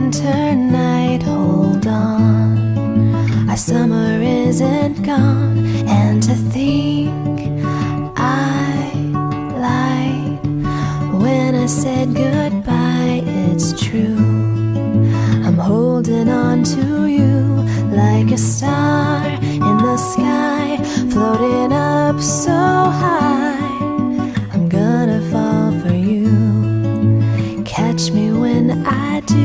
winter night, hold on. Our summer isn't gone, and to think I lied when I said goodbye. It's true, I'm holding on to you like a star in the sky, floating up so high. I'm gonna fall for you, catch me when I do.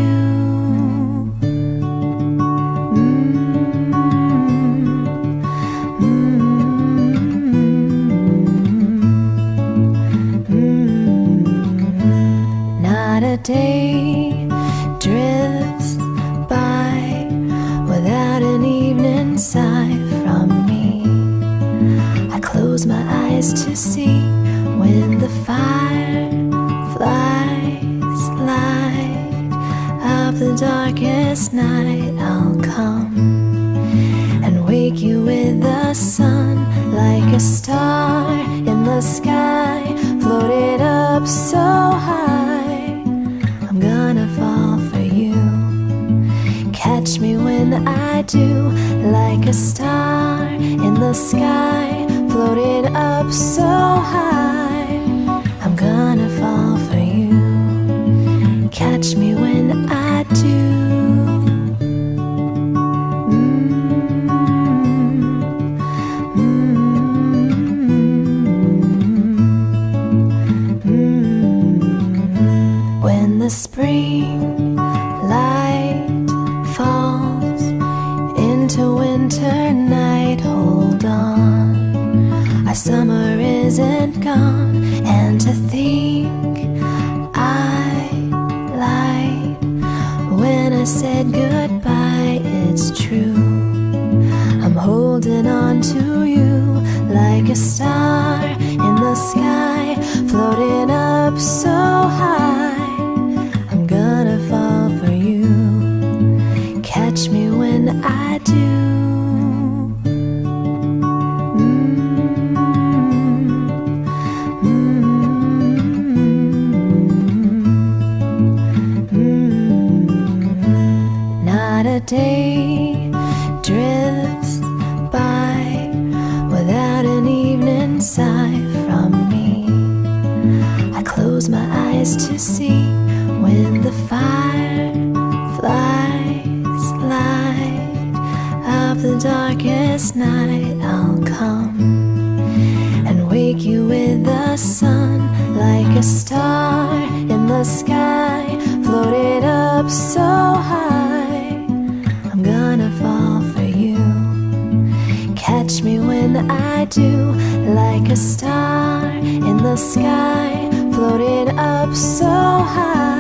Not a day drifts by without an evening sigh from me. I close my eyes to see when the fireflies light up the darkest night. I'll come and wake you with the sun like a star in the sky, floated up so high. I'm gonna fall for you, catch me when I do, like a star in the sky, floated up so high. I'm gonna fall for you, catch me when I do. When the spring light falls into winter night, hold on. Our summer isn't gone, and to think I lied when I said goodbye. It's true, I'm holding on to you like a star in the sky, floating up so high. I'm gonna fall for you, catch me when I do. Not a day drifts by without an evening sigh from me. I close my eyes to see when the fireflies light up the darkest night. I'll come and wake you with the sun like a star in the sky, floated up so high. I'm gonna fall for you, catch me when I do, like a star in the sky, floated up so high.